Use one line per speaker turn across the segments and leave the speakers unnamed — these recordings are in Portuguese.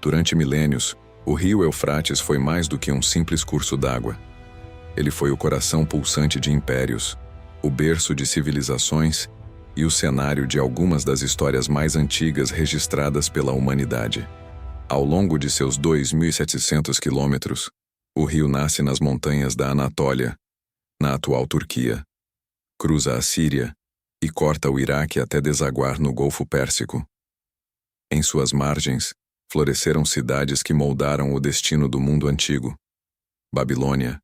Durante milênios, o rio Eufrates foi mais do que um simples curso d'água. Ele foi o coração pulsante de impérios, o berço de civilizações e o cenário de algumas das histórias mais antigas registradas pela humanidade. Ao longo de seus 2.700 quilômetros, o rio nasce nas montanhas da Anatólia, na atual Turquia, cruza a Síria e corta o Iraque até desaguar no Golfo Pérsico. Em suas margens, floresceram cidades que moldaram o destino do mundo antigo. Babilônia,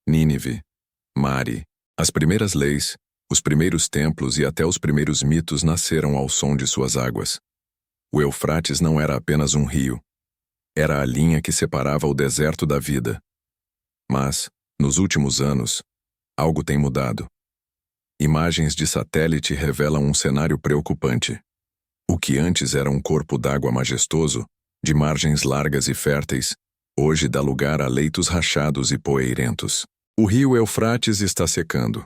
Nínive, Mari. As primeiras leis, os primeiros templos e até os primeiros mitos nasceram ao som de suas águas. O Eufrates não era apenas um rio. Era a linha que separava o deserto da vida. Mas, nos últimos anos, algo tem mudado. Imagens de satélite revelam um cenário preocupante. O que antes era um corpo d'água majestoso, de margens largas e férteis, hoje dá lugar a leitos rachados e poeirentos. O rio Eufrates está secando,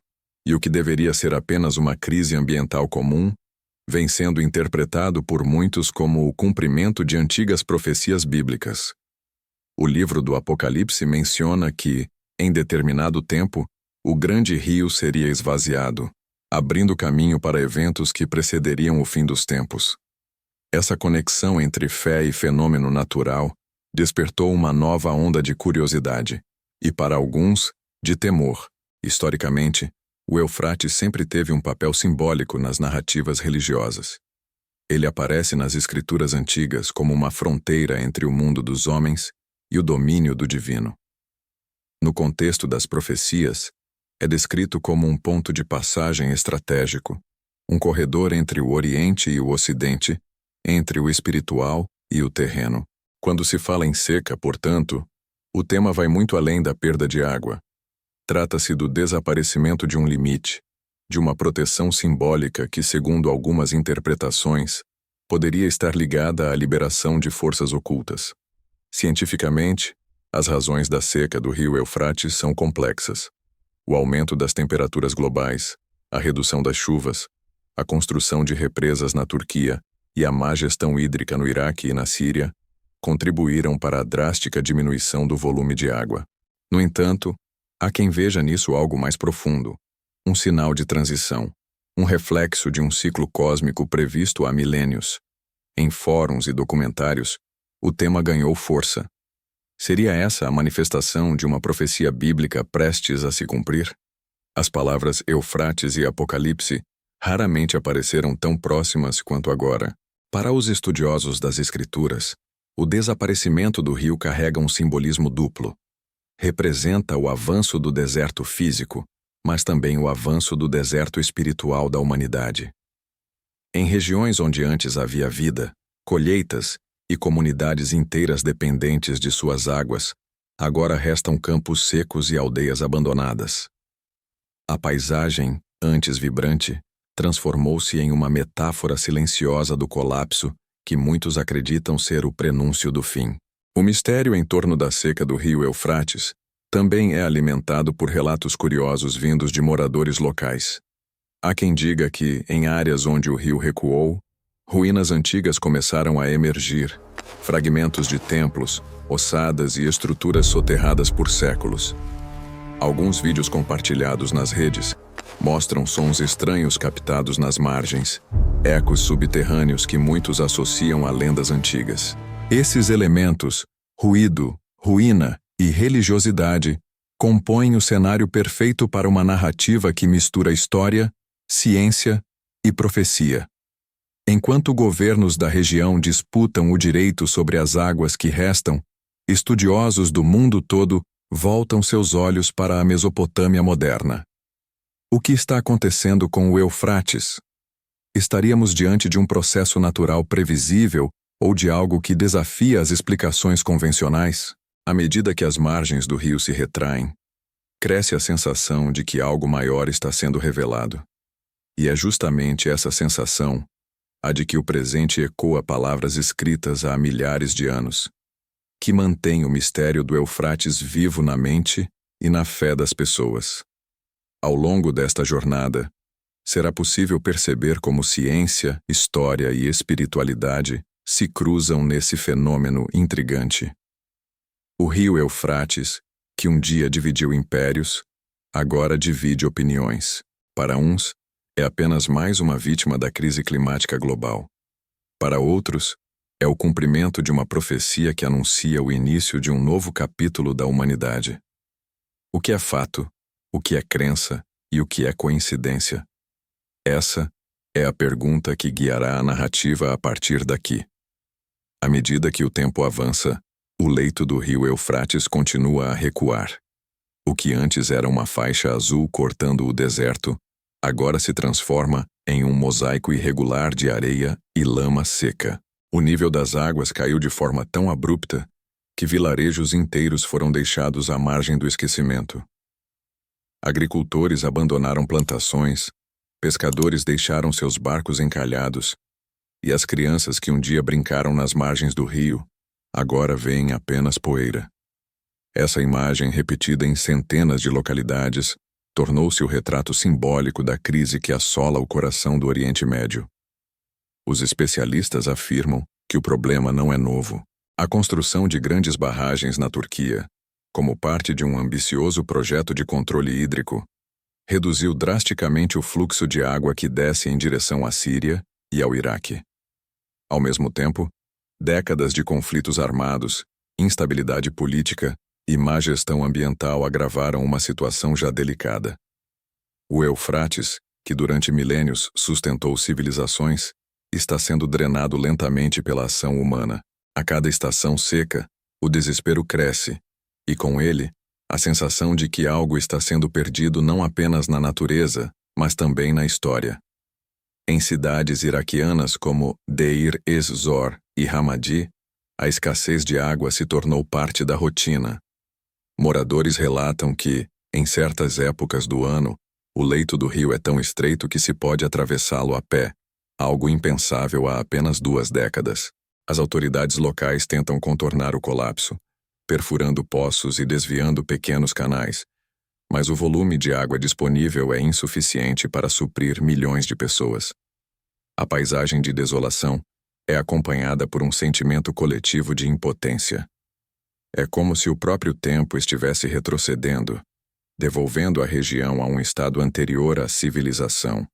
e o que deveria ser apenas uma crise ambiental comum, vem sendo interpretado por muitos como o cumprimento de antigas profecias bíblicas. O livro do Apocalipse menciona que, em determinado tempo, o grande rio seria esvaziado, abrindo caminho para eventos que precederiam o fim dos tempos. Essa conexão entre fé e fenômeno natural despertou uma nova onda de curiosidade, e para alguns, de temor. Historicamente, o Eufrates sempre teve um papel simbólico nas narrativas religiosas. Ele aparece nas escrituras antigas como uma fronteira entre o mundo dos homens e o domínio do divino. No contexto das profecias, é descrito como um ponto de passagem estratégico, um corredor entre o Oriente e o Ocidente, entre o espiritual e o terreno. Quando se fala em seca, portanto, o tema vai muito além da perda de água. Trata-se do desaparecimento de um limite, de uma proteção simbólica que, segundo algumas interpretações, poderia estar ligada à liberação de forças ocultas. Cientificamente, as razões da seca do rio Eufrates são complexas. O aumento das temperaturas globais, a redução das chuvas, a construção de represas na Turquia e a má gestão hídrica no Iraque e na Síria contribuíram para a drástica diminuição do volume de água. No entanto, há quem veja nisso algo mais profundo, um sinal de transição, um reflexo de um ciclo cósmico previsto há milênios. Em fóruns e documentários, o tema ganhou força. Seria essa a manifestação de uma profecia bíblica prestes a se cumprir? As palavras Eufrates e Apocalipse raramente apareceram tão próximas quanto agora. Para os estudiosos das Escrituras, o desaparecimento do rio carrega um simbolismo duplo. Representa o avanço do deserto físico, mas também o avanço do deserto espiritual da humanidade. Em regiões onde antes havia vida, colheitas e comunidades inteiras dependentes de suas águas, agora restam campos secos e aldeias abandonadas. A paisagem, antes vibrante, transformou-se em uma metáfora silenciosa do colapso que muitos acreditam ser o prenúncio do fim. O mistério em torno da seca do rio Eufrates também é alimentado por relatos curiosos vindos de moradores locais. Há quem diga que, em áreas onde o rio recuou, ruínas antigas começaram a emergir, fragmentos de templos, ossadas e estruturas soterradas por séculos. Alguns vídeos compartilhados nas redes mostram sons estranhos captados nas margens, ecos subterrâneos que muitos associam a lendas antigas. Esses elementos, ruído, ruína e religiosidade, compõem o cenário perfeito para uma narrativa que mistura história, ciência e profecia. Enquanto governos da região disputam o direito sobre as águas que restam, estudiosos do mundo todo voltam seus olhos para a Mesopotâmia moderna. O que está acontecendo com o Eufrates? Estaríamos diante de um processo natural previsível ou de algo que desafia as explicações convencionais? À medida que as margens do rio se retraem, cresce a sensação de que algo maior está sendo revelado. E é justamente essa sensação, a de que o presente ecoa palavras escritas há milhares de anos, que mantém o mistério do Eufrates vivo na mente e na fé das pessoas. Ao longo desta jornada, será possível perceber como ciência, história e espiritualidade se cruzam nesse fenômeno intrigante. O rio Eufrates, que um dia dividiu impérios, agora divide opiniões. Para uns, é apenas mais uma vítima da crise climática global. Para outros, é o cumprimento de uma profecia que anuncia o início de um novo capítulo da humanidade. O que é fato, o que é crença e o que é coincidência? Essa é a pergunta que guiará a narrativa a partir daqui. À medida que o tempo avança, o leito do rio Eufrates continua a recuar. O que antes era uma faixa azul cortando o deserto, agora se transforma em um mosaico irregular de areia e lama seca. O nível das águas caiu de forma tão abrupta que vilarejos inteiros foram deixados à margem do esquecimento. Agricultores abandonaram plantações, pescadores deixaram seus barcos encalhados, e as crianças que um dia brincaram nas margens do rio, agora veem apenas poeira. Essa imagem, repetida em centenas de localidades, tornou-se o retrato simbólico da crise que assola o coração do Oriente Médio. Os especialistas afirmam que o problema não é novo. A construção de grandes barragens na Turquia, como parte de um ambicioso projeto de controle hídrico, reduziu drasticamente o fluxo de água que desce em direção à Síria e ao Iraque. Ao mesmo tempo, décadas de conflitos armados, instabilidade política e má gestão ambiental agravaram uma situação já delicada. O Eufrates, que durante milênios sustentou civilizações, está sendo drenado lentamente pela ação humana. A cada estação seca, o desespero cresce, e com ele, a sensação de que algo está sendo perdido não apenas na natureza, mas também na história. Em cidades iraquianas como Deir ez-Zor e Ramadi, a escassez de água se tornou parte da rotina. Moradores relatam que, em certas épocas do ano, o leito do rio é tão estreito que se pode atravessá-lo a pé, algo impensável há apenas 2 décadas. As autoridades locais tentam contornar o colapso, perfurando poços e desviando pequenos canais, mas o volume de água disponível é insuficiente para suprir milhões de pessoas. A paisagem de desolação é acompanhada por um sentimento coletivo de impotência. É como se o próprio tempo estivesse retrocedendo, devolvendo a região a um estado anterior à civilização.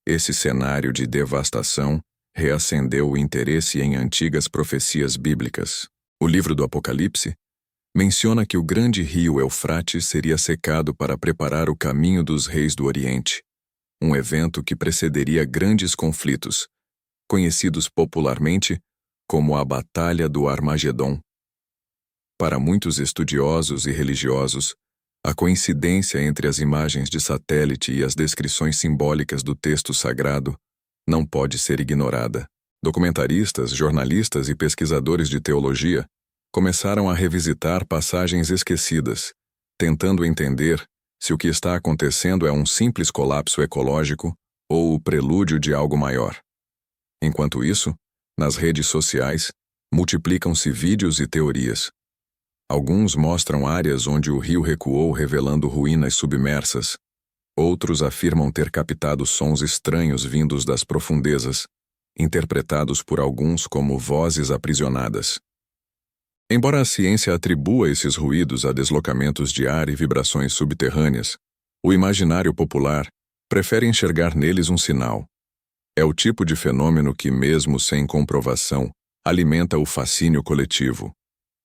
Esse cenário de devastação reacendeu o interesse em antigas profecias bíblicas. O livro do Apocalipse menciona que o grande rio Eufrates seria secado para preparar o caminho dos reis do Oriente, um evento que precederia grandes conflitos, conhecidos popularmente como a Batalha do Armagedon. Para muitos estudiosos e religiosos, a coincidência entre as imagens de satélite e as descrições simbólicas do texto sagrado não pode ser ignorada. Documentaristas, jornalistas e pesquisadores de teologia começaram a revisitar passagens esquecidas, tentando entender se o que está acontecendo é um simples colapso ecológico ou o prelúdio de algo maior. Enquanto isso, nas redes sociais, multiplicam-se vídeos e teorias. Alguns mostram áreas onde o rio recuou revelando ruínas submersas. Outros afirmam ter captado sons estranhos vindos das profundezas, interpretados por alguns como vozes aprisionadas. Embora a ciência atribua esses ruídos a deslocamentos de ar e vibrações subterrâneas, o imaginário popular prefere enxergar neles um sinal. É o tipo de fenômeno que, mesmo sem comprovação, alimenta o fascínio coletivo.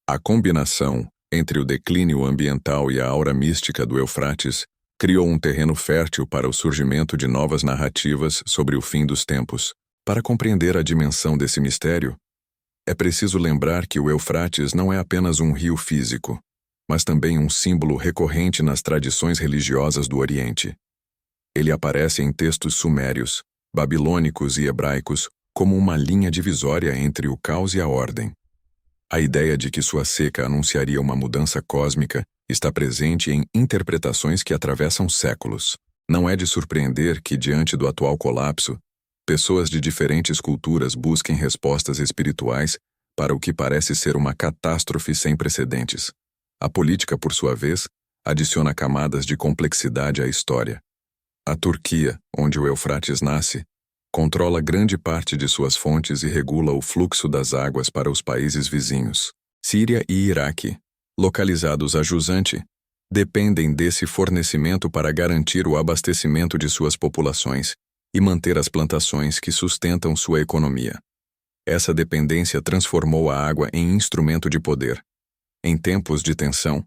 A combinação entre o declínio ambiental e a aura mística do Eufrates criou um terreno fértil para o surgimento de novas narrativas sobre o fim dos tempos. Para compreender a dimensão desse mistério, é preciso lembrar que o Eufrates não é apenas um rio físico, mas também um símbolo recorrente nas tradições religiosas do Oriente. Ele aparece em textos sumérios, babilônicos e hebraicos como uma linha divisória entre o caos e a ordem. A ideia de que sua seca anunciaria uma mudança cósmica está presente em interpretações que atravessam séculos. Não é de surpreender que, diante do atual colapso, pessoas de diferentes culturas busquem respostas espirituais para o que parece ser uma catástrofe sem precedentes. A política, por sua vez, adiciona camadas de complexidade à história. A Turquia, onde o Eufrates nasce, controla grande parte de suas fontes e regula o fluxo das águas para os países vizinhos. Síria e Iraque, localizados a jusante, dependem desse fornecimento para garantir o abastecimento de suas populações e manter as plantações que sustentam sua economia. Essa dependência transformou a água em instrumento de poder. Em tempos de tensão,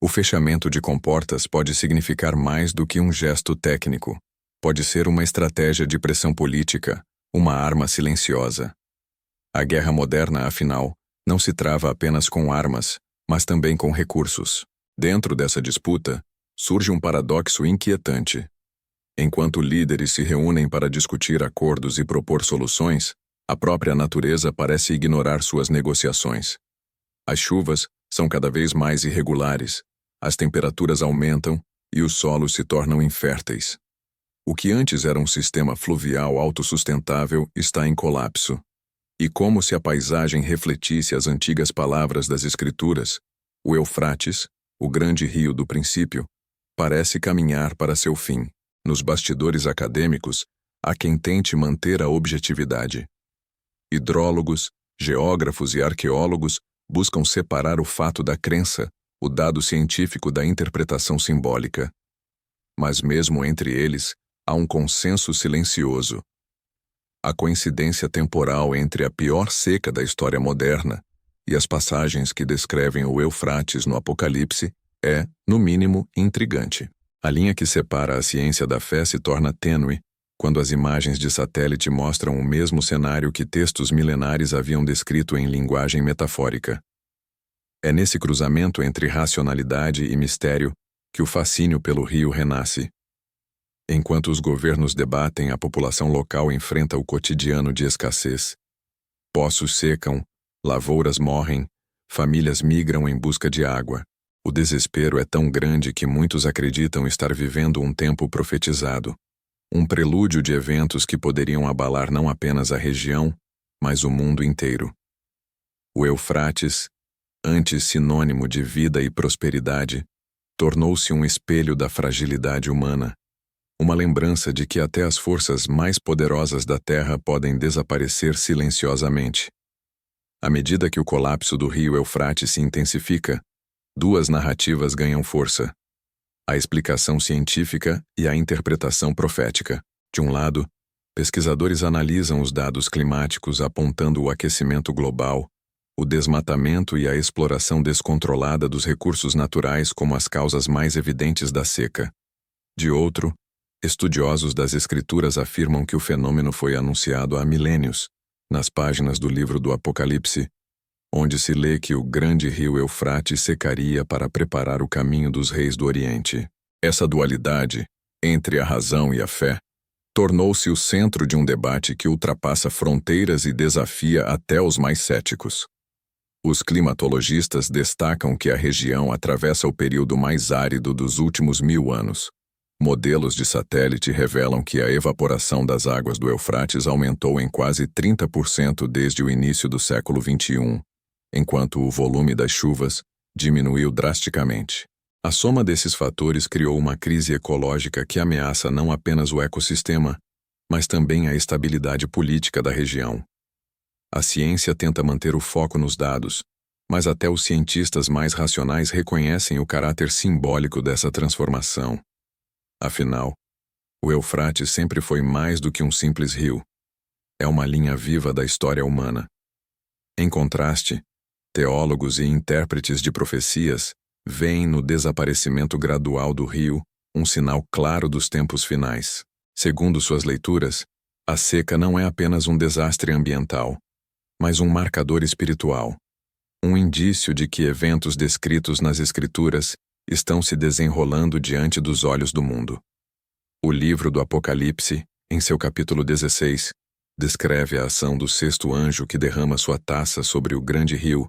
o fechamento de comportas pode significar mais do que um gesto técnico. Pode ser uma estratégia de pressão política, uma arma silenciosa. A guerra moderna, afinal, não se trava apenas com armas, mas também com recursos. Dentro dessa disputa, surge um paradoxo inquietante. Enquanto líderes se reúnem para discutir acordos e propor soluções, a própria natureza parece ignorar suas negociações. As chuvas são cada vez mais irregulares, as temperaturas aumentam e os solos se tornam inférteis. O que antes era um sistema fluvial autossustentável está em colapso. E como se a paisagem refletisse as antigas palavras das Escrituras, o Eufrates, o grande rio do princípio, parece caminhar para seu fim. Nos bastidores acadêmicos, há quem tente manter a objetividade. Hidrólogos, geógrafos e arqueólogos buscam separar o fato da crença, o dado científico da interpretação simbólica. Mas mesmo entre eles, há um consenso silencioso. A coincidência temporal entre a pior seca da história moderna e as passagens que descrevem o Eufrates no Apocalipse é, no mínimo, intrigante. A linha que separa a ciência da fé se torna tênue quando as imagens de satélite mostram o mesmo cenário que textos milenares haviam descrito em linguagem metafórica. É nesse cruzamento entre racionalidade e mistério que o fascínio pelo rio renasce. Enquanto os governos debatem, a população local enfrenta o cotidiano de escassez. Poços secam, lavouras morrem, famílias migram em busca de água. O desespero é tão grande que muitos acreditam estar vivendo um tempo profetizado, um prelúdio de eventos que poderiam abalar não apenas a região, mas o mundo inteiro. O Eufrates, antes sinônimo de vida e prosperidade, tornou-se um espelho da fragilidade humana, uma lembrança de que até as forças mais poderosas da Terra podem desaparecer silenciosamente. À medida que o colapso do rio Eufrates se intensifica, duas narrativas ganham força: a explicação científica e a interpretação profética. De um lado, pesquisadores analisam os dados climáticos apontando o aquecimento global, o desmatamento e a exploração descontrolada dos recursos naturais como as causas mais evidentes da seca. De outro, estudiosos das Escrituras afirmam que o fenômeno foi anunciado há milênios, nas páginas do livro do Apocalipse, onde se lê que o grande rio Eufrates secaria para preparar o caminho dos reis do Oriente. Essa dualidade, entre a razão e a fé, tornou-se o centro de um debate que ultrapassa fronteiras e desafia até os mais céticos. Os climatologistas destacam que a região atravessa o período mais árido dos últimos 1000 anos. Modelos de satélite revelam que a evaporação das águas do Eufrates aumentou em quase 30% desde o início do século XXI, enquanto o volume das chuvas diminuiu drasticamente. A soma desses fatores criou uma crise ecológica que ameaça não apenas o ecossistema, mas também a estabilidade política da região. A ciência tenta manter o foco nos dados, mas até os cientistas mais racionais reconhecem o caráter simbólico dessa transformação. Afinal, o Eufrates sempre foi mais do que um simples rio. É uma linha viva da história humana. Em contraste, teólogos e intérpretes de profecias veem no desaparecimento gradual do rio um sinal claro dos tempos finais. Segundo suas leituras, a seca não é apenas um desastre ambiental, mas um marcador espiritual, um indício de que eventos descritos nas Escrituras estão se desenrolando diante dos olhos do mundo. O livro do Apocalipse, em seu capítulo 16, descreve a ação do sexto anjo que derrama sua taça sobre o grande rio,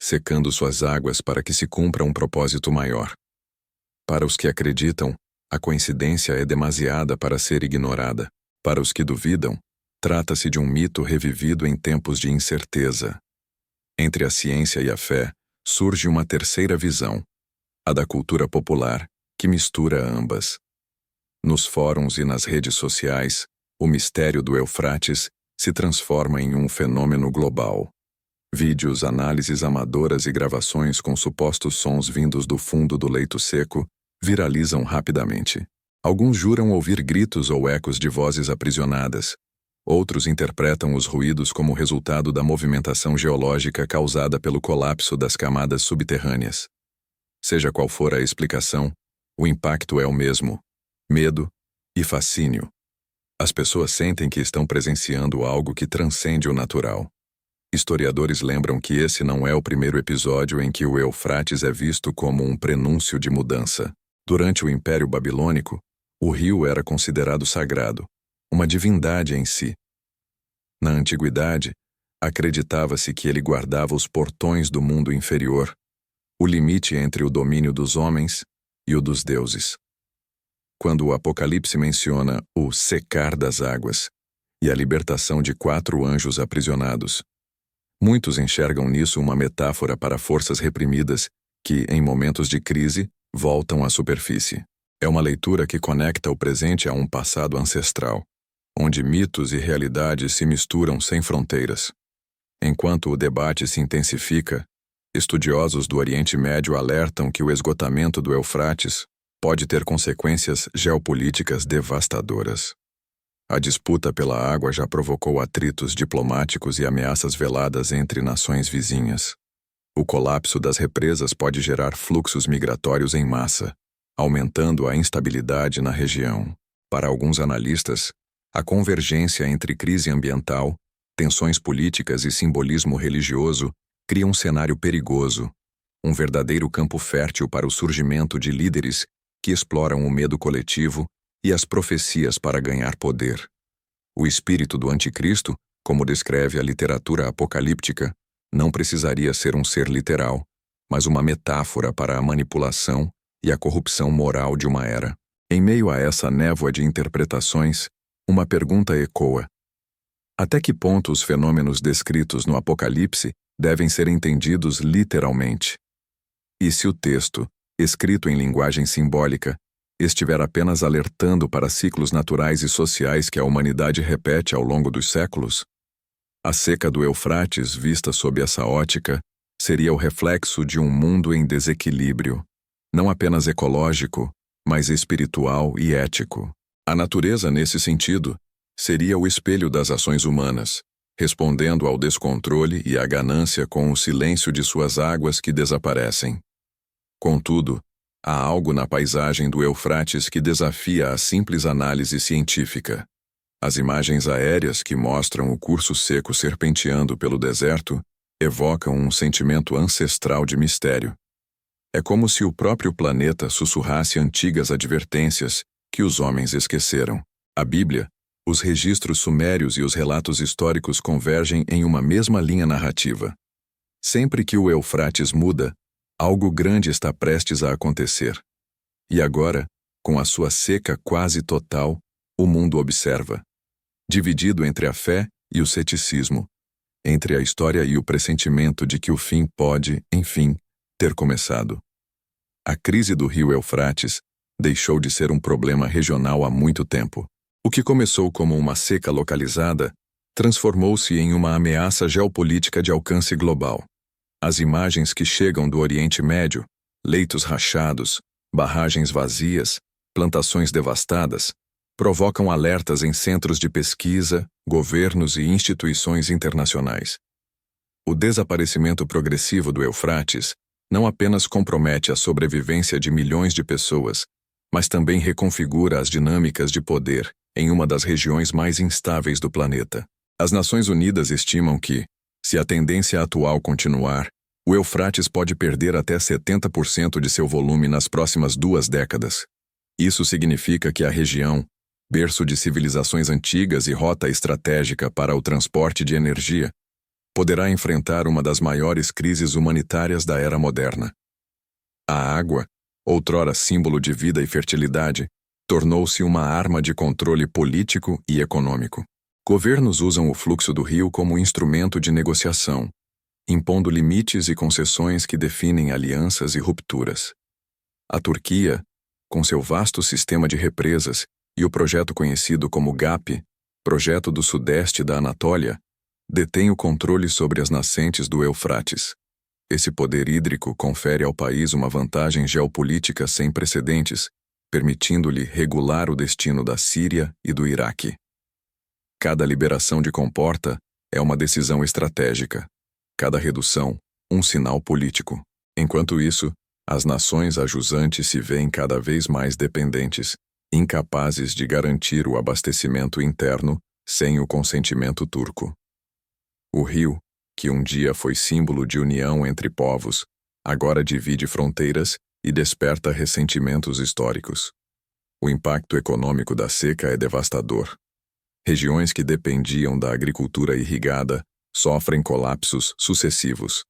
secando suas águas para que se cumpra um propósito maior. Para os que acreditam, a coincidência é demasiada para ser ignorada. Para os que duvidam, trata-se de um mito revivido em tempos de incerteza. Entre a ciência e a fé, surge uma terceira visão, a da cultura popular, que mistura ambas. Nos fóruns e nas redes sociais, o mistério do Eufrates se transforma em um fenômeno global. Vídeos, análises amadoras e gravações com supostos sons vindos do fundo do leito seco viralizam rapidamente. Alguns juram ouvir gritos ou ecos de vozes aprisionadas. Outros interpretam os ruídos como resultado da movimentação geológica causada pelo colapso das camadas subterrâneas. Seja qual for a explicação, o impacto é o mesmo: medo e fascínio. As pessoas sentem que estão presenciando algo que transcende o natural. Historiadores lembram que esse não é o primeiro episódio em que o Eufrates é visto como um prenúncio de mudança. Durante o Império Babilônico, o rio era considerado sagrado, uma divindade em si. Na antiguidade, acreditava-se que ele guardava os portões do mundo inferior, o limite entre o domínio dos homens e o dos deuses. Quando o Apocalipse menciona o secar das águas e a libertação de 4 anjos aprisionados, muitos enxergam nisso uma metáfora para forças reprimidas que, em momentos de crise, voltam à superfície. É uma leitura que conecta o presente a um passado ancestral, onde mitos e realidades se misturam sem fronteiras. Enquanto o debate se intensifica, estudiosos do Oriente Médio alertam que o esgotamento do Eufrates pode ter consequências geopolíticas devastadoras. A disputa pela água já provocou atritos diplomáticos e ameaças veladas entre nações vizinhas. O colapso das represas pode gerar fluxos migratórios em massa, aumentando a instabilidade na região. Para alguns analistas, a convergência entre crise ambiental, tensões políticas e simbolismo religioso cria um cenário perigoso, um verdadeiro campo fértil para o surgimento de líderes que exploram o medo coletivo e as profecias para ganhar poder. O espírito do anticristo, como descreve a literatura apocalíptica, não precisaria ser um ser literal, mas uma metáfora para a manipulação e a corrupção moral de uma era. Em meio a essa névoa de interpretações, uma pergunta ecoa: até que ponto os fenômenos descritos no Apocalipse devem ser entendidos literalmente? E se o texto, escrito em linguagem simbólica, estiver apenas alertando para ciclos naturais e sociais que a humanidade repete ao longo dos séculos? A seca do Eufrates, vista sob essa ótica, seria o reflexo de um mundo em desequilíbrio, não apenas ecológico, mas espiritual e ético. A natureza, nesse sentido, seria o espelho das ações humanas, respondendo ao descontrole e à ganância com o silêncio de suas águas que desaparecem. Contudo, há algo na paisagem do Eufrates que desafia a simples análise científica. As imagens aéreas que mostram o curso seco serpenteando pelo deserto evocam um sentimento ancestral de mistério. É como se o próprio planeta sussurrasse antigas advertências que os homens esqueceram. A Bíblia, os registros sumérios e os relatos históricos convergem em uma mesma linha narrativa. Sempre que o Eufrates muda, algo grande está prestes a acontecer. E agora, com a sua seca quase total, o mundo observa, dividido entre a fé e o ceticismo, entre a história e o pressentimento de que o fim pode, enfim, ter começado. A crise do rio Eufrates deixou de ser um problema regional há muito tempo. O que começou como uma seca localizada transformou-se em uma ameaça geopolítica de alcance global. As imagens que chegam do Oriente Médio, leitos rachados, barragens vazias, plantações devastadas, provocam alertas em centros de pesquisa, governos e instituições internacionais. O desaparecimento progressivo do Eufrates não apenas compromete a sobrevivência de milhões de pessoas, mas também reconfigura as dinâmicas de poder em uma das regiões mais instáveis do planeta. As Nações Unidas estimam que, se a tendência atual continuar, o Eufrates pode perder até 70% de seu volume nas próximas 2 décadas. Isso significa que a região, berço de civilizações antigas e rota estratégica para o transporte de energia, poderá enfrentar uma das maiores crises humanitárias da era moderna. A água, outrora símbolo de vida e fertilidade, tornou-se uma arma de controle político e econômico. Governos usam o fluxo do rio como instrumento de negociação, impondo limites e concessões que definem alianças e rupturas. A Turquia, com seu vasto sistema de represas e o projeto conhecido como GAP, projeto do sudeste da Anatólia, detém o controle sobre as nascentes do Eufrates. Esse poder hídrico confere ao país uma vantagem geopolítica sem precedentes, permitindo-lhe regular o destino da Síria e do Iraque. Cada liberação de comporta é uma decisão estratégica. Cada redução, um sinal político. Enquanto isso, as nações ajusantes se veem cada vez mais dependentes, incapazes de garantir o abastecimento interno sem o consentimento turco. O rio, que um dia foi símbolo de união entre povos, agora divide fronteiras e desperta ressentimentos históricos. O impacto econômico da seca é devastador. Regiões que dependiam da agricultura irrigada sofrem colapsos sucessivos.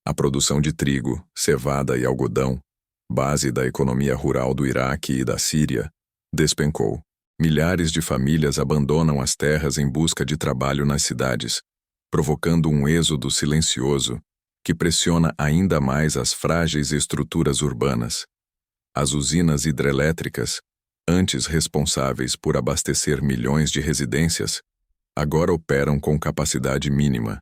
A produção de trigo, cevada e algodão, base da economia rural do Iraque e da Síria, despencou. Milhares de famílias abandonam as terras em busca de trabalho nas cidades, provocando um êxodo silencioso que pressiona ainda mais as frágeis estruturas urbanas. As usinas hidrelétricas, antes responsáveis por abastecer milhões de residências, agora operam com capacidade mínima.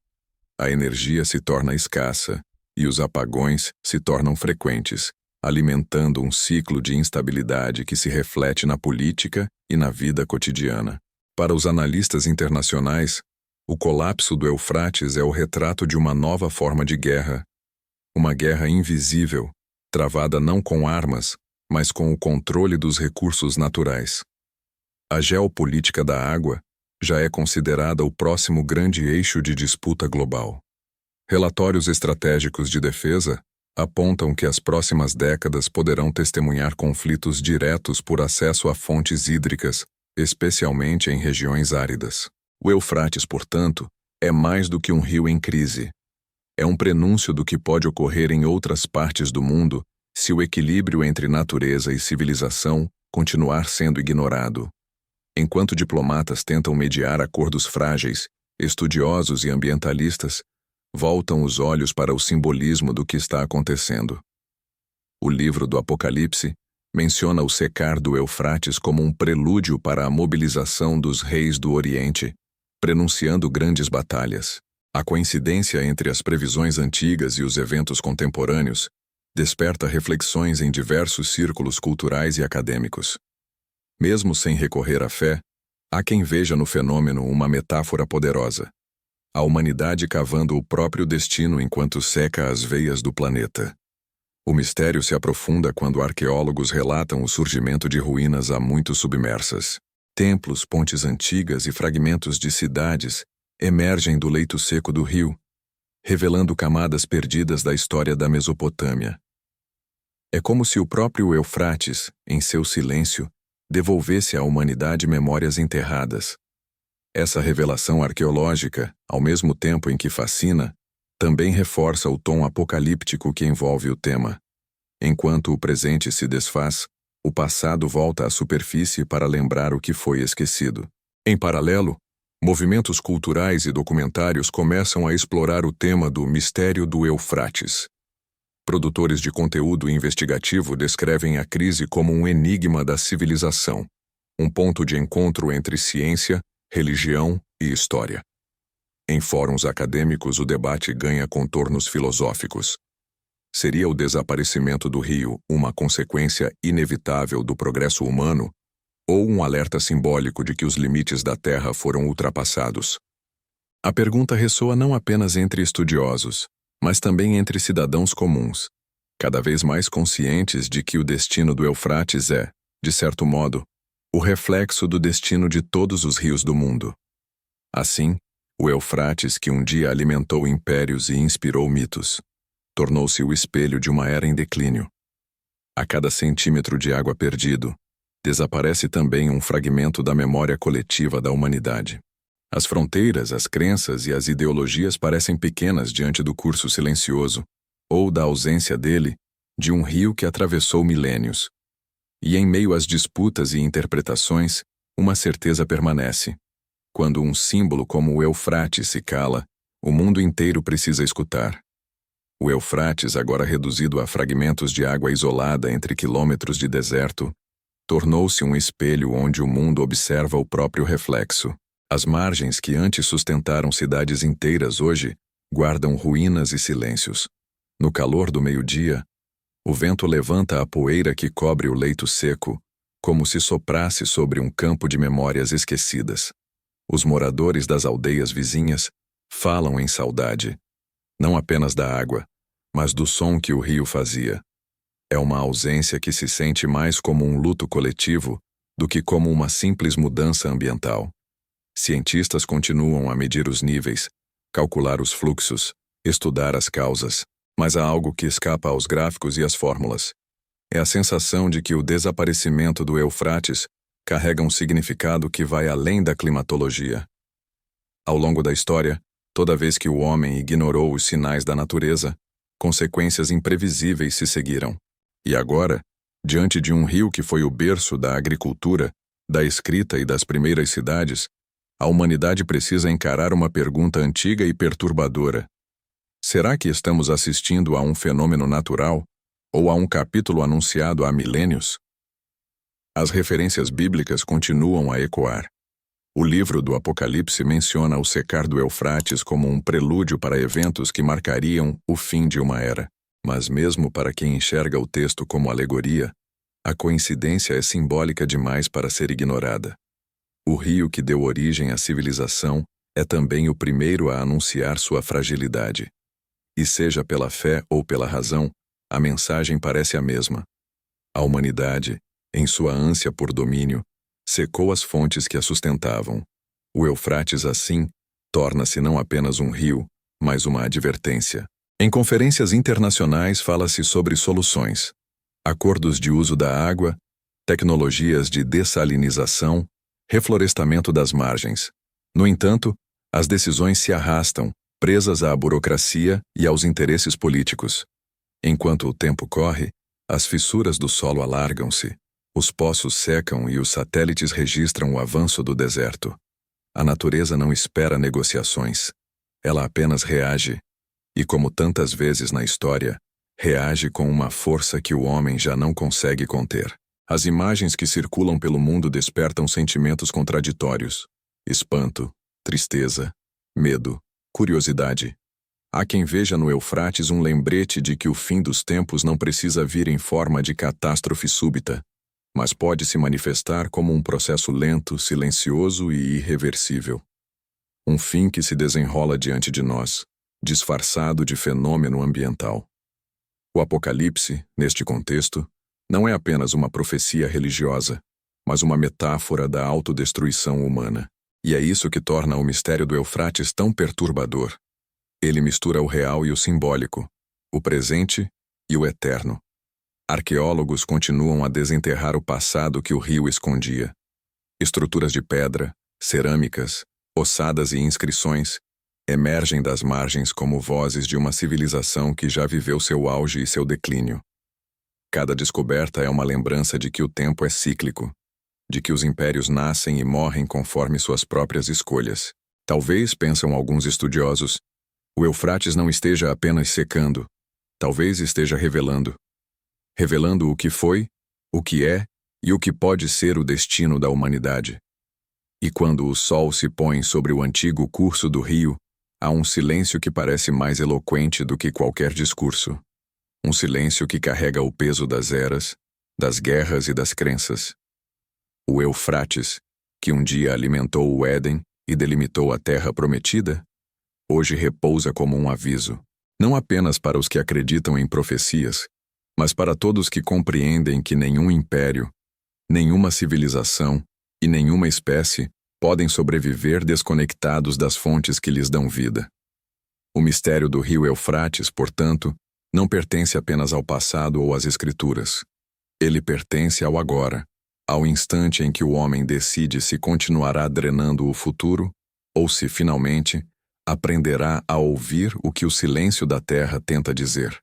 A energia se torna escassa e os apagões se tornam frequentes, alimentando um ciclo de instabilidade que se reflete na política e na vida cotidiana. Para os analistas internacionais, o colapso do Eufrates é o retrato de uma nova forma de guerra. Uma guerra invisível, travada não com armas, mas com o controle dos recursos naturais. A geopolítica da água já é considerada o próximo grande eixo de disputa global. Relatórios estratégicos de defesa apontam que as próximas décadas poderão testemunhar conflitos diretos por acesso a fontes hídricas, especialmente em regiões áridas. O Eufrates, portanto, é mais do que um rio em crise. É um prenúncio do que pode ocorrer em outras partes do mundo se o equilíbrio entre natureza e civilização continuar sendo ignorado. Enquanto diplomatas tentam mediar acordos frágeis, estudiosos e ambientalistas voltam os olhos para o simbolismo do que está acontecendo. O livro do Apocalipse menciona o secar do Eufrates como um prelúdio para a mobilização dos reis do Oriente, prenunciando grandes batalhas. A coincidência entre as previsões antigas e os eventos contemporâneos desperta reflexões em diversos círculos culturais e acadêmicos. Mesmo sem recorrer à fé, há quem veja no fenômeno uma metáfora poderosa. A humanidade cavando o próprio destino enquanto seca as veias do planeta. O mistério se aprofunda quando arqueólogos relatam o surgimento de ruínas há muito submersas. Templos, pontes antigas e fragmentos de cidades emergem do leito seco do rio, revelando camadas perdidas da história da Mesopotâmia. É como se o próprio Eufrates, em seu silêncio, devolvesse à humanidade memórias enterradas. Essa revelação arqueológica, ao mesmo tempo em que fascina, também reforça o tom apocalíptico que envolve o tema. Enquanto o presente se desfaz, o passado volta à superfície para lembrar o que foi esquecido. Em paralelo, movimentos culturais e documentários começam a explorar o tema do mistério do Eufrates. Produtores de conteúdo investigativo descrevem a crise como um enigma da civilização, um ponto de encontro entre ciência, religião e história. Em fóruns acadêmicos, o debate ganha contornos filosóficos. Seria o desaparecimento do rio uma consequência inevitável do progresso humano ou um alerta simbólico de que os limites da Terra foram ultrapassados? A pergunta ressoa não apenas entre estudiosos, mas também entre cidadãos comuns, cada vez mais conscientes de que o destino do Eufrates é, de certo modo, o reflexo do destino de todos os rios do mundo. Assim, o Eufrates, que um dia alimentou impérios e inspirou mitos, tornou-se o espelho de uma era em declínio. A cada centímetro de água perdido, desaparece também um fragmento da memória coletiva da humanidade. As fronteiras, as crenças e as ideologias parecem pequenas diante do curso silencioso, ou da ausência dele, de um rio que atravessou milênios. E em meio às disputas e interpretações, uma certeza permanece. Quando um símbolo como o Eufrates se cala, o mundo inteiro precisa escutar. O Eufrates, agora reduzido a fragmentos de água isolada entre quilômetros de deserto, tornou-se um espelho onde o mundo observa o próprio reflexo. As margens que antes sustentaram cidades inteiras hoje guardam ruínas e silêncios. No calor do meio-dia, o vento levanta a poeira que cobre o leito seco, como se soprasse sobre um campo de memórias esquecidas. Os moradores das aldeias vizinhas falam em saudade, não apenas da água, mas do som que o rio fazia. É uma ausência que se sente mais como um luto coletivo do que como uma simples mudança ambiental. Cientistas continuam a medir os níveis, calcular os fluxos, estudar as causas, mas há algo que escapa aos gráficos e às fórmulas. É a sensação de que o desaparecimento do Eufrates carrega um significado que vai além da climatologia. Ao longo da história, toda vez que o homem ignorou os sinais da natureza, consequências imprevisíveis se seguiram. E agora, diante de um rio que foi o berço da agricultura, da escrita e das primeiras cidades, a humanidade precisa encarar uma pergunta antiga e perturbadora. Será que estamos assistindo a um fenômeno natural ou a um capítulo anunciado há milênios? As referências bíblicas continuam a ecoar. O livro do Apocalipse menciona o secar do Eufrates como um prelúdio para eventos que marcariam o fim de uma era. Mas mesmo para quem enxerga o texto como alegoria, a coincidência é simbólica demais para ser ignorada. O rio que deu origem à civilização é também o primeiro a anunciar sua fragilidade. E seja pela fé ou pela razão, a mensagem parece a mesma. A humanidade, em sua ânsia por domínio, secou as fontes que a sustentavam. O Eufrates, assim, torna-se não apenas um rio, mas uma advertência. Em conferências internacionais fala-se sobre soluções, acordos de uso da água, tecnologias de dessalinização, reflorestamento das margens. No entanto, as decisões se arrastam, presas à burocracia e aos interesses políticos. Enquanto o tempo corre, as fissuras do solo alargam-se, os poços secam e os satélites registram o avanço do deserto. A natureza não espera negociações. Ela apenas reage. E como tantas vezes na história, reage com uma força que o homem já não consegue conter. As imagens que circulam pelo mundo despertam sentimentos contraditórios: espanto, tristeza, medo, curiosidade. Há quem veja no Eufrates um lembrete de que o fim dos tempos não precisa vir em forma de catástrofe súbita, mas pode se manifestar como um processo lento, silencioso e irreversível. Um fim que se desenrola diante de nós, disfarçado de fenômeno ambiental. O Apocalipse, neste contexto, não é apenas uma profecia religiosa, mas uma metáfora da autodestruição humana. E é isso que torna o mistério do Eufrates tão perturbador. Ele mistura o real e o simbólico, o presente e o eterno. Arqueólogos continuam a desenterrar o passado que o rio escondia. Estruturas de pedra, cerâmicas, ossadas e inscrições emergem das margens como vozes de uma civilização que já viveu seu auge e seu declínio. Cada descoberta é uma lembrança de que o tempo é cíclico, de que os impérios nascem e morrem conforme suas próprias escolhas. Talvez, pensam alguns estudiosos, o Eufrates não esteja apenas secando, talvez esteja revelando. Revelando o que foi, o que é e o que pode ser o destino da humanidade. E quando o sol se põe sobre o antigo curso do rio, há um silêncio que parece mais eloquente do que qualquer discurso. Um silêncio que carrega o peso das eras, das guerras e das crenças. O Eufrates, que um dia alimentou o Éden e delimitou a terra prometida, hoje repousa como um aviso, não apenas para os que acreditam em profecias, mas para todos que compreendem que nenhum império, nenhuma civilização e nenhuma espécie podem sobreviver desconectados das fontes que lhes dão vida. O mistério do rio Eufrates, portanto, não pertence apenas ao passado ou às escrituras. Ele pertence ao agora, ao instante em que o homem decide se continuará drenando o futuro ou se, finalmente, aprenderá a ouvir o que o silêncio da terra tenta dizer.